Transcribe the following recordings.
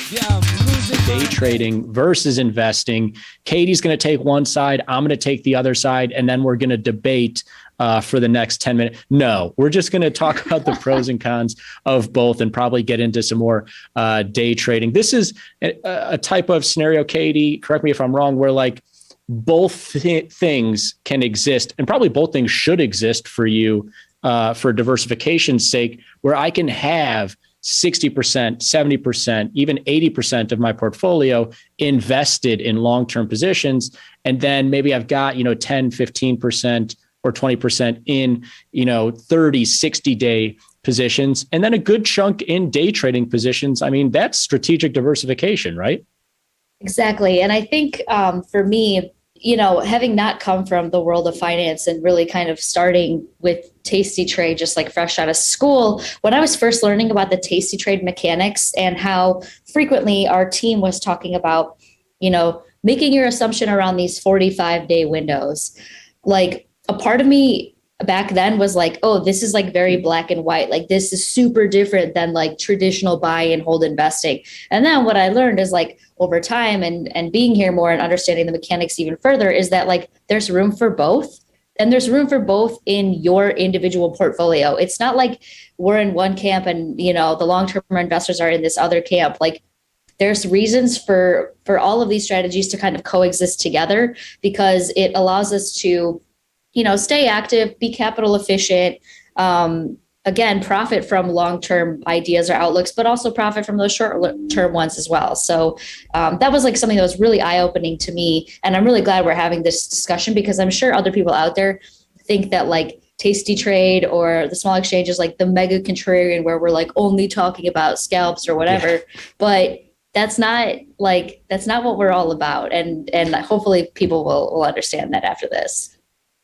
Yeah, I'm losing Day trading versus investing. Katie's going to take one side. I'm going to take the other side. And then we're going to debate for the next 10 minutes. No, we're just going to talk about the pros and cons of both and probably get into some more day trading. This is a type of scenario, Katie, correct me if I'm wrong, where like both things can exist and probably both things should exist for you for diversification's sake, where I can have 60%, 70%, even 80% of my portfolio invested in long-term positions. And then maybe I've got, 10, 15% or 20% in, 30, 60-day positions, and then a good chunk in day trading positions. I mean, that's strategic diversification, right? Exactly. And I think for me, having not come from the world of finance and really kind of starting with Tasty Trade, just like fresh out of school, when I was first learning about the Tasty Trade mechanics and how frequently our team was talking about, making your assumption around these 45-day windows, like a part of me back then was like, oh, this is like very black and white. Like this is super different than like traditional buy and hold investing. And then what I learned is like over time and being here more and understanding the mechanics even further is that like there's room for both. And there's room for both in your individual portfolio. It's not like we're in one camp and, the long-term investors are in this other camp. Like there's reasons for all of these strategies to kind of coexist together because it allows us to stay active, be capital efficient, again, profit from long-term ideas or outlooks, but also profit from those short-term ones as well. So that was like something that was really eye-opening to me. And I'm really glad we're having this discussion because I'm sure other people out there think that like Tasty Trade or the small exchange is like the mega contrarian where we're like only talking about scalps or whatever. Yeah. But that's not what we're all about. And hopefully people will understand that after this.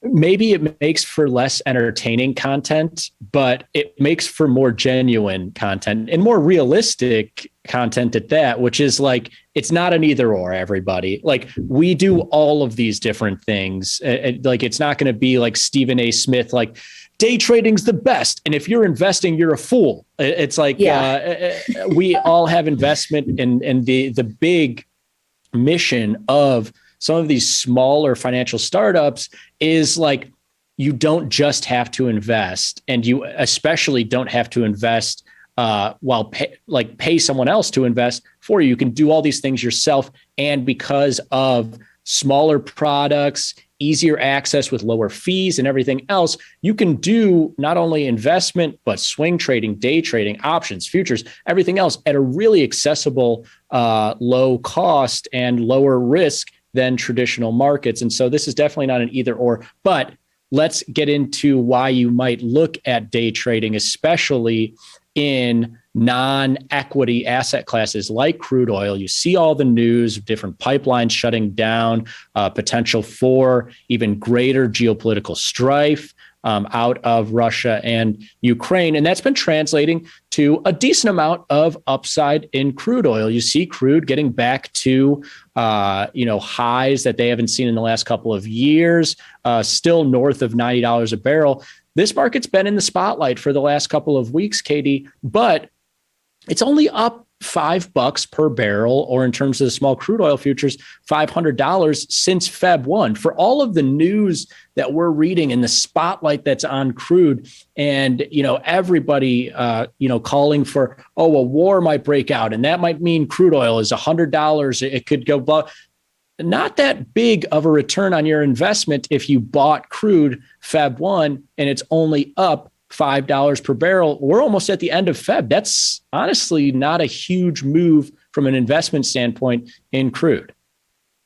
Maybe it makes for less entertaining content, but it makes for more genuine content and more realistic content at that, which is like, it's not an either or, everybody. Like we do all of these different things. Like it's not going to be like Stephen A. Smith, like day trading's the best. And if you're investing, you're a fool. It's like, we all have investment and the big mission of some of these smaller financial startups is like, you don't just have to invest, and you especially don't have to invest while pay someone else to invest for you. You can do all these things yourself. And because of smaller products, easier access with lower fees and everything else, you can do not only investment, but swing trading, day trading, options, futures, everything else at a really accessible, low cost and lower risk than traditional markets. And so this is definitely not an either or, but let's get into why you might look at day trading, especially in non-equity asset classes like crude oil. You see all the news of different pipelines shutting down, potential for even greater geopolitical strife out of Russia and Ukraine. And that's been translating to a decent amount of upside in crude oil. You see crude getting back to, highs that they haven't seen in the last couple of years, still north of $90 a barrel. This market's been in the spotlight for the last couple of weeks, Katie, but it's only up $5 per barrel, or in terms of the small crude oil futures, $500 since Feb 1. For all of the news that we're reading and the spotlight that's on crude, and everybody calling for, a war might break out, and that might mean crude oil is $100. It could go above. Not that big of a return on your investment if you bought crude Feb 1 and it's only up $5 per barrel. We're almost at the end of Feb. That's honestly not a huge move from an investment standpoint in crude.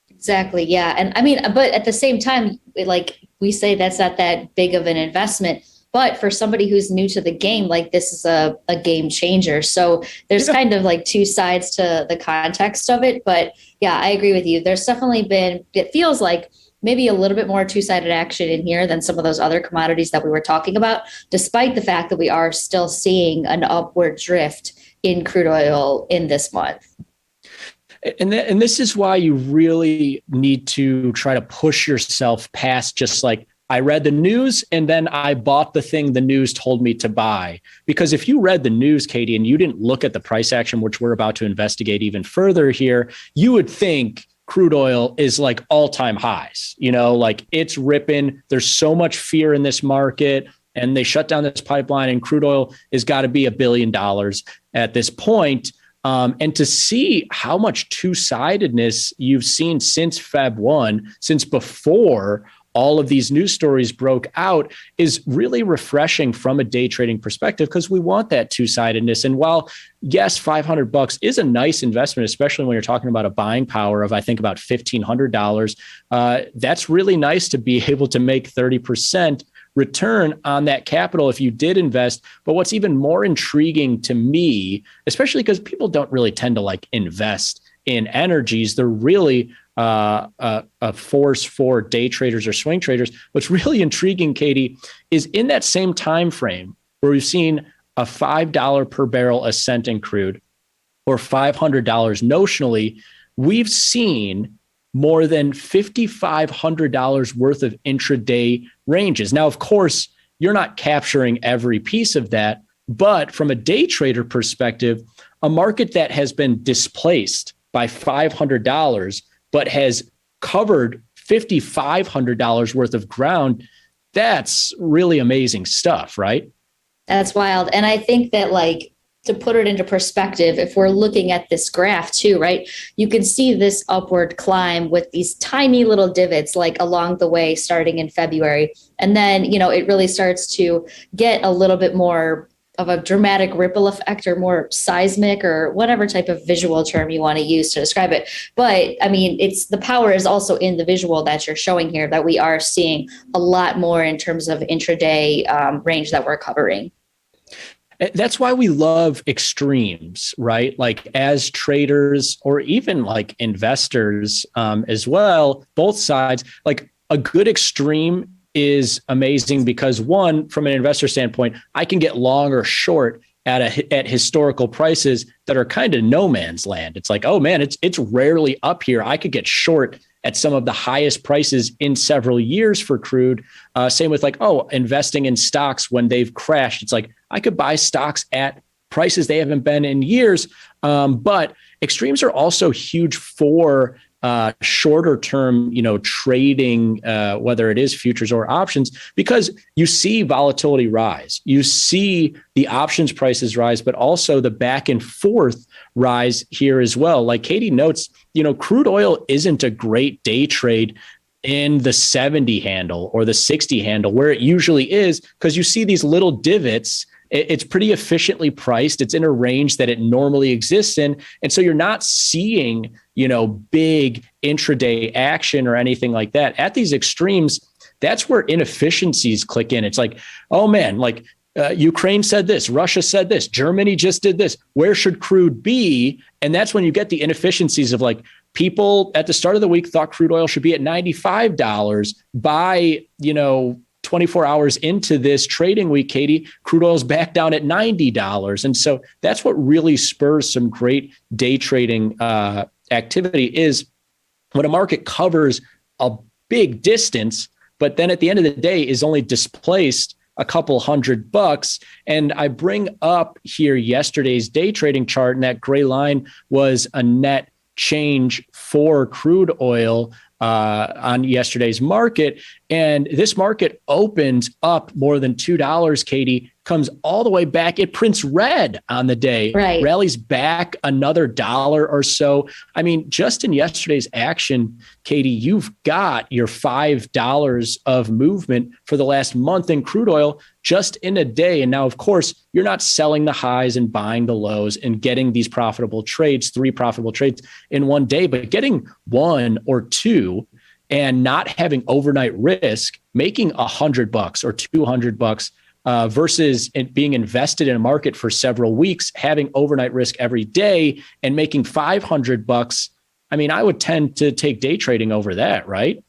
Exactly. Yeah. And I mean, but at the same time, like we say, that's not that big of an investment. But for somebody who's new to the game, like this is a game changer. So there's kind of like two sides to the context of it. But yeah, I agree with you. There's definitely been, it feels like maybe a little bit more two-sided action in here than some of those other commodities that we were talking about, despite the fact that we are still seeing an upward drift in crude oil in this month. And this is why you really need to try to push yourself past just like I read the news and then I bought the thing the news told me to buy. Because if you read the news, Katie, and you didn't look at the price action, which we're about to investigate even further here, you would think crude oil is like all-time highs, like it's ripping. There's so much fear in this market, and they shut down this pipeline, and crude oil has got to be $1 billion at this point. And to see how much two-sidedness you've seen since Feb 1, since before all of these news stories broke out, is really refreshing from a day trading perspective, because we want that two-sidedness. And while, yes, $500 is a nice investment, especially when you're talking about a buying power of, I think, about $1,500, that's really nice to be able to make 30% return on that capital if you did invest. But what's even more intriguing to me, especially because people don't really tend to like invest in energies, they're really a force for day traders or swing traders. What's really intriguing, Katie, is in that same time frame where we've seen a $5 per barrel ascent in crude, or $500 notionally, we've seen more than $5,500 worth of intraday ranges. Now, of course, you're not capturing every piece of that, but from a day trader perspective, a market that has been displaced by $500 but has covered $5,500 worth of ground, that's really amazing stuff, right? That's wild. And I think that, like, to put it into perspective, if we're looking at this graph too, right, you can see this upward climb with these tiny little divots like along the way starting in February. And then, it really starts to get a little bit more of a dramatic ripple effect, or more seismic, or whatever type of visual term you want to use to describe it. But I mean, the power is also in the visual that you're showing here, that we are seeing a lot more in terms of intraday range that we're covering. That's why we love extremes, right? Like as traders, or even like investors as well, both sides, like a good extreme is amazing because, one, from an investor standpoint, I can get long or short at historical prices that are kind of no man's land. It's like, oh man, it's rarely up here. I could get short at some of the highest prices in several years for crude. Same with investing in stocks when they've crashed. It's like I could buy stocks at prices they haven't been in years. But extremes are also huge for shorter term, trading, whether it is futures or options, because you see volatility rise, you see the options prices rise, but also the back and forth rise here as well. Like Katie notes, crude oil isn't a great day trade in the 70 handle or the 60 handle where it usually is, because you see these little divots. It's pretty efficiently priced. It's in a range that it normally exists in. And so you're not seeing, big intraday action or anything like that. At these extremes, that's where inefficiencies click in. It's like, oh man, Ukraine said this, Russia said this, Germany just did this. Where should crude be? And that's when you get the inefficiencies of people at the start of the week thought crude oil should be at $95 by, 24 hours into this trading week, Katie, crude oil's back down at $90. And so that's what really spurs some great day trading activity, is when a market covers a big distance, but then at the end of the day is only displaced a couple $100. And I bring up here yesterday's day trading chart, and that gray line was a net change for crude oil on yesterday's market. And this market opens up more than $2, Katie, comes all the way back. It prints red on the day, right, rallies back another $1 or so. I mean, just in yesterday's action, Katie, you've got your $5 of movement for the last month in crude oil just in a day. And now, of course, you're not selling the highs and buying the lows and getting these profitable trades, 3 profitable trades in one day, but getting 1 or 2 and not having overnight risk, making $100 or $200 versus it being invested in a market for several weeks, having overnight risk every day and making $500. I mean, I would tend to take day trading over that, right?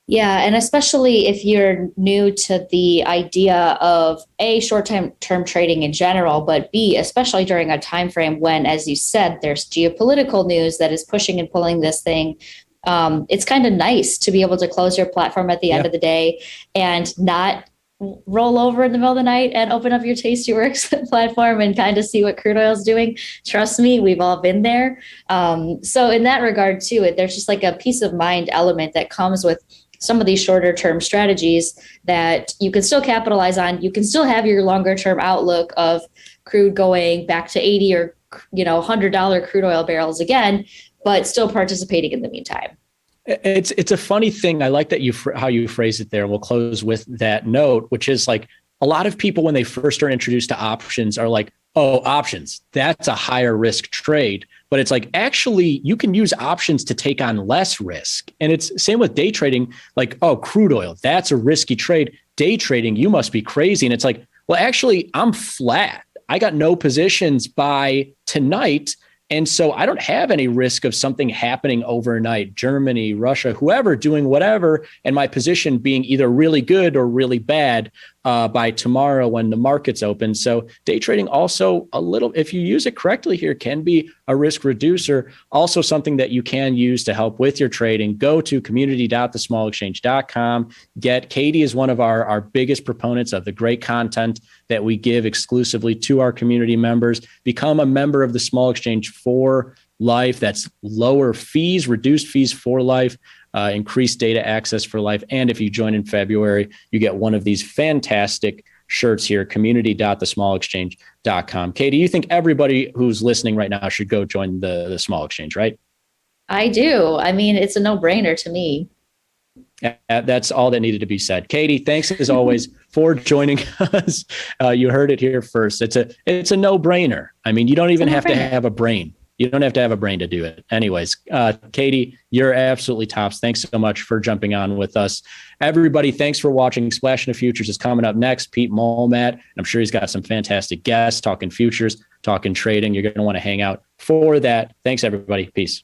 Yeah. And especially if you're new to the idea of A, short-term trading in general, but B, especially during a time frame when, as you said, there's geopolitical news that is pushing and pulling this thing it's kind of nice to be able to close your platform at the end of the day and not roll over in the middle of the night and open up your Tastyworks platform and kind of see what crude oil is doing. Trust me, we've all been there. So in that regard too, there's just like a peace of mind element that comes with some of these shorter term strategies that you can still capitalize on. You can still have your longer term outlook of crude going back to 80 or $100 crude oil barrels again, but still participating in the meantime. It's a funny thing. I like that how you phrase it there. We'll close with that note, which is like a lot of people when they first are introduced to options are like, oh, options, that's a higher risk trade. But it's like, actually, you can use options to take on less risk. And it's same with day trading, like, oh, crude oil, that's a risky trade. Day trading, you must be crazy. And it's like, well, actually, I'm flat. I got no positions by tonight. And so I don't have any risk of something happening overnight, Germany, Russia, whoever doing whatever, and my position being either really good or really bad by tomorrow when the market's open. So day trading also a little, if you use it correctly here, can be a risk reducer. Also something that you can use to help with your trading. Go to community.thesmallexchange.com. Katie is one of our biggest proponents of the great content that we give exclusively to our community members. Become a member of the Small Exchange for life. That's lower fees, reduced fees for life. Increased data access for life. And if you join in February, you get one of these fantastic shirts here, community.thesmallexchange.com. Katie, you think everybody who's listening right now should go join the Small Exchange, right? I do. I mean, it's a no-brainer to me. That's all that needed to be said. Katie, thanks as always for joining us. You heard it here first. It's a no-brainer. I mean, you don't even have to have a brain. You don't have to have a brain to do it. Anyways, Katie, you're absolutely tops. Thanks so much for jumping on with us. Everybody, thanks for watching. Splash into Futures is coming up next. Pete Molmat, I'm sure he's got some fantastic guests talking futures, talking trading. You're going to want to hang out for that. Thanks, everybody. Peace.